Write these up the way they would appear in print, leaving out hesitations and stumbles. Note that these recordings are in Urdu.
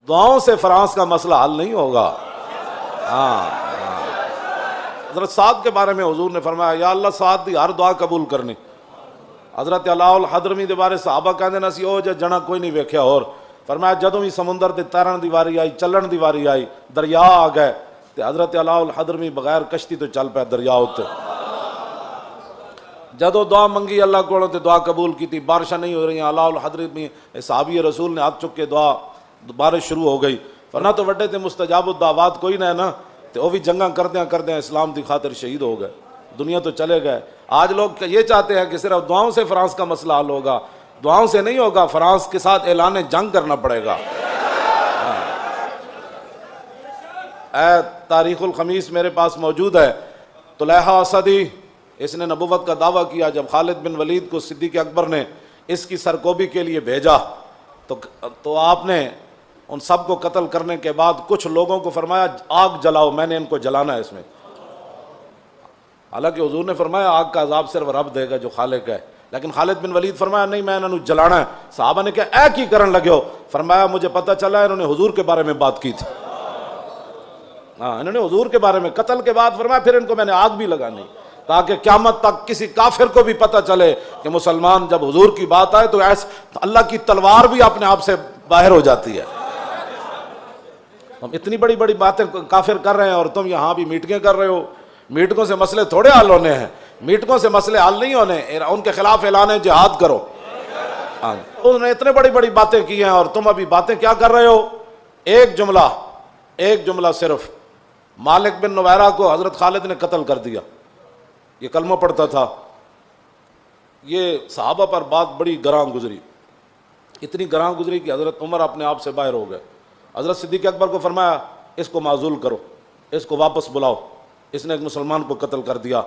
دعاؤں سے فرانس کا مسئلہ حل نہیں ہوگا۔ ہاں، حضرت سعد کے بارے میں حضور نے فرمایا یا اللہ سعد دی ہر دعا قبول کرنی۔ حضرت علاء الحضرمی دے بارے صحابہ کہندے نا سی او جنا کوئی نہیں ویکھیا، اور فرمایا جدوں بھی سمندر تے تیرن دی واری آئی، چلن دی واری آئی، دریا آ گئے تے حضرت علاء الحضرمی بغیر کشتی تو چل پے دریا اتے۔ جدوں دعا منگی اللہ کولوں تے دعا قبول کیتی، بارشاں نہیں ہو رہی، علاء الحضرمی صحابی رسول نے ہاتھ چک کے دعا، بارش شروع ہو گئی۔ ورنہ تو وڈے تے مستجاب الدعوات کوئی نہ ہے نا، تے وہ بھی جنگاں کردیاں اسلام دی خاطر شہید ہو گئے، دنیا تو چلے گئے۔ آج لوگ یہ چاہتے ہیں کہ صرف دعاؤں سے فرانس کا مسئلہ حل ہوگا، دعاؤں سے نہیں ہوگا، فرانس کے ساتھ اعلان جنگ کرنا پڑے گا۔ اے تاریخ الخمیس میرے پاس موجود ہے، طلحہ اسدی اس نے نبوت کا دعویٰ کیا جب خالد بن ولید کو صدیق اکبر نے اس کی سرکوبی کے لیے بھیجا تو آپ نے ان سب کو قتل کرنے کے بعد کچھ لوگوں کو فرمایا آگ جلاؤ، میں نے ان کو جلانا ہے اس میں۔ حالانکہ حضور نے فرمایا آگ کا عذاب صرف رب دے گا جو خالق ہے، لیکن خالد بن ولید فرمایا نہیں میں انہوں نے جلانا ہے۔ صحابہ نے کہا اے کی کرن لگے ہو؟ فرمایا مجھے پتہ چلا انہوں نے حضور کے بارے میں بات کی تھی، ہاں انہوں نے حضور کے بارے میں، قتل کے بعد فرمایا پھر ان کو میں نے آگ بھی لگانی تاکہ قیامت تک کسی کافر کو بھی پتہ چلے کہ مسلمان جب حضور کی بات آئے تو ایسا اللہ کی تلوار بھی اپنے آپ سے باہر ہو جاتی ہے۔ ہم اتنی بڑی بڑی باتیں کافر کر رہے ہیں اور تم یہاں بھی میٹنگیں کر رہے ہو۔ میٹنگوں سے مسئلے تھوڑے حل ہونے ہیں، میٹنگوں سے مسئلے حل نہیں ہونے، ان کے خلاف اعلان جہاد کرو۔ انہوں نے اتنے بڑی بڑی باتیں کی ہیں اور تم ابھی باتیں کیا کر رہے ہو؟ ایک جملہ صرف، مالک بن نویرہ کو حضرت خالد نے قتل کر دیا، یہ کلمہ پڑھتا تھا، یہ صحابہ پر بات بڑی گراں گزری، اتنی گراں گزری کہ حضرت عمر اپنے آپ سے باہر ہو گئے۔ حضرت صدیق اکبر کو فرمایا اس کو معزول کرو، اس کو واپس بلاؤ، اس نے ایک مسلمان کو قتل کر دیا۔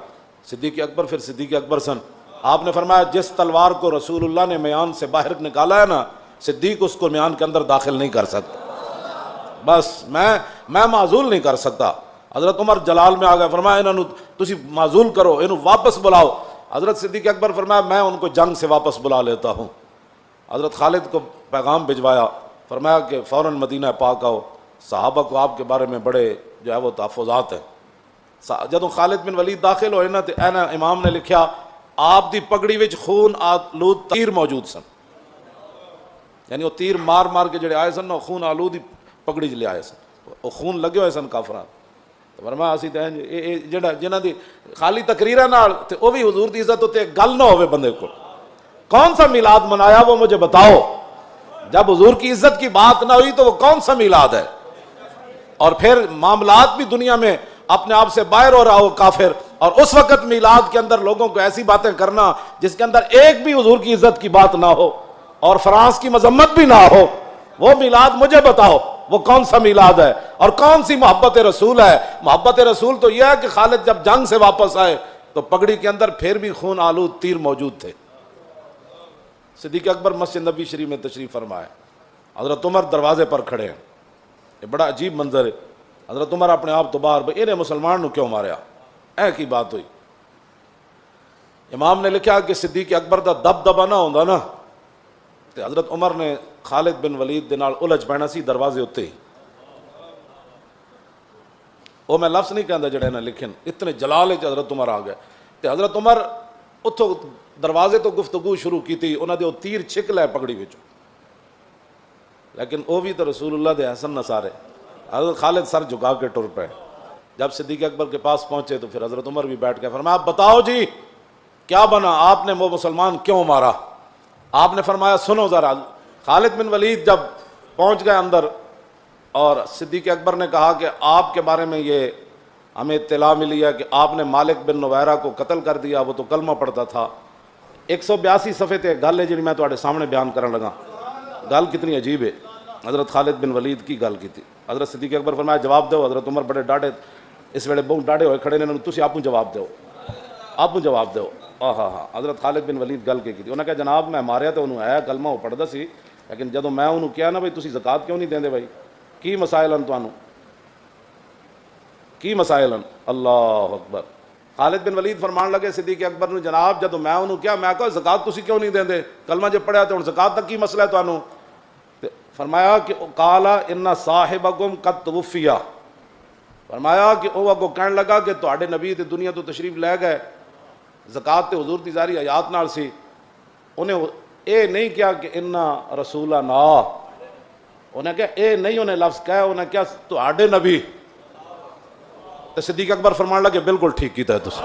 صدیق اکبر پھر صدیق اکبر سن، آپ نے فرمایا جس تلوار کو رسول اللہ نے میان سے باہر نکالا ہے نا، صدیق اس کو میان کے اندر داخل نہیں کر سکتا، بس میں معزول نہیں کر سکتا۔ حضرت عمر جلال میں آ گئے، فرمایا انہوں تسی معزول کرو، انہوں واپس بلاؤ۔ حضرت صدیق اکبر فرمایا میں ان کو جنگ سے واپس بلا لیتا ہوں۔ حضرت خالد کو پیغام بھجوایا، فرمایا کہ فوراً مدینہ پاک آؤ، صحابہ کو آپ کے بارے میں بڑے جو ہے وہ تحفظات ہیں۔ جدوں خالد بن ولید داخل ہوئے نا تے اینا امام نے لکھیا آپ دی پگڑی وچ خون آلود تیر موجود سن، یعنی وہ تیر مار مار کے جڑے آئے سن نا خون آلود ہی پگڑی چ لے آئے سن، وہ خون لگے ہوئے سن کافراں۔ فرمایا اسی تے جنہاں دی خالی تقریراں نال تے او بھی حضور دی عزت تے گل نہ ہوے بندے کو، کون سا میلاد منایا وہ مجھے بتاؤ؟ جب حضور کی عزت کی بات نہ ہوئی تو وہ کون سا میلاد ہے؟ اور پھر معاملات بھی دنیا میں اپنے آپ سے باہر ہو رہا ہو کافر، اور اس وقت میلاد کے اندر لوگوں کو ایسی باتیں کرنا جس کے اندر ایک بھی حضور کی عزت کی بات نہ ہو اور فرانس کی مذمت بھی نہ ہو، وہ میلاد مجھے بتاؤ وہ کون سا میلاد ہے اور کون سی محبت رسول ہے؟ محبت رسول تو یہ ہے کہ خالد جب جنگ سے واپس آئے تو پگڑی کے اندر پھر بھی خون آلود تیر موجود تھے۔ صدیق اکبر مسجد نبی شریف میں تشریف فرمائے، حضرت عمر دروازے پر کھڑے ہیں، یہ بڑا عجیب منظر ہے۔ حضرت عمر اپنے آپ تو باہر، بھئی انہیں مسلمان نو کیوں ماریا؟ اے کی بات ہوئی؟ امام نے لکھا کہ صدیق اکبر دا دبدبا نہ ہوندا نا تے حضرت عمر نے خالد بن ولید دے نال الجھ پینا سی دروازے اتے ہی۔ وہ میں لفظ نہیں کہندا جڑے نہ لکھن، اتنے جلال وچ حضرت عمر آ گئے تے حضرت عمر اتھوں دروازے تو گفتگو شروع کی تھی، انہاں دے او تیر چھک لے پگڑی وچ، لیکن وہ بھی تو رسول اللہ دے حسن نصارے۔ حضرت خالد سر جھکا کے ٹر پے۔ جب صدیق اکبر کے پاس پہنچے تو پھر حضرت عمر بھی بیٹھ کے فرمایا آپ بتاؤ جی کیا بنا، آپ نے وہ مسلمان کیوں مارا؟ آپ نے فرمایا سنو ذرا۔ خالد بن ولید جب پہنچ گئے اندر اور صدیق اکبر نے کہا کہ آپ کے بارے میں یہ ہمیں اطلاع ملی ہے کہ آپ نے مالک بن نویرہ کو قتل کر دیا، وہ تو کلمہ پڑھتا تھا۔ 182 صفحے تے گل ہے جی میں تواڈے سامنے بیان کرن لگا، گل کتنی عجیب ہے۔ حضرت خالد بن ولید کی گل کی تھی۔ حضرت صدیق اکبر فرمایا جواب دو۔ حضرت عمر بڑے ڈاڑے اس ویلے بہت ڈاڑے ہوئے کھڑے نے، تسی آپ جواب دو، آپ جواب دو۔ ہاں حضرت خالد بن ولید گل کی تھی، انہوں نے کہا جناب میں ماریا تو انہوں ہے کلمہ وہ پڑھدا سی، لیکن جدوں میں انہوں کیا نا بھائی تسی زکات کیوں نہیں دیندے بھائی، کی مسائل ہیں تانوں، کی مسائل ہیں؟ اللہ اکبر۔ خالد بن ولید فرمان لگے صدیق اکبر نے جناب جدوں میں انہوں کیا میں کہا زکات تسی کیوں نہیں دیندے، کلمہ جب پڑھیا تو ہن زکات تک کی مسئلہ ہے تانوں؟ فرمایا کہ قالا ان صاحبکم قد توفیا، فرمایا کہ وہ اگوں کہنے لگا کہ تواڈے نبی تے دنیا تو تشریف لے گئے، زکات تے حضور دی ظاہری حیات نال سی، انہیں اے نہیں کیا کہ ان رسولنا، انہیں کہا اے نہیں انہیں لفظ کہا، انہیں کیا تواڈے نبی، تے صدیق اکبر فرمان لگے بالکل ٹھیک کیتا ہے تسی،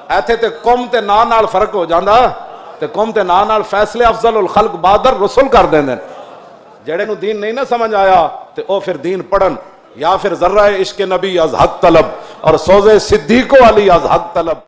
ایتھے تے قوم تے نا نال فرق ہو جاندا، تے قوم تے نا نال فیصلے افضل الخلق بادر رسول کر دیندے، جڑے نو دین نہیں نہ سمجھ آیا تے او پھر دین پڑھن، یا پھر ذرہ عشق نبی از حق طلب اور سوز صدیق علی از حق طلب۔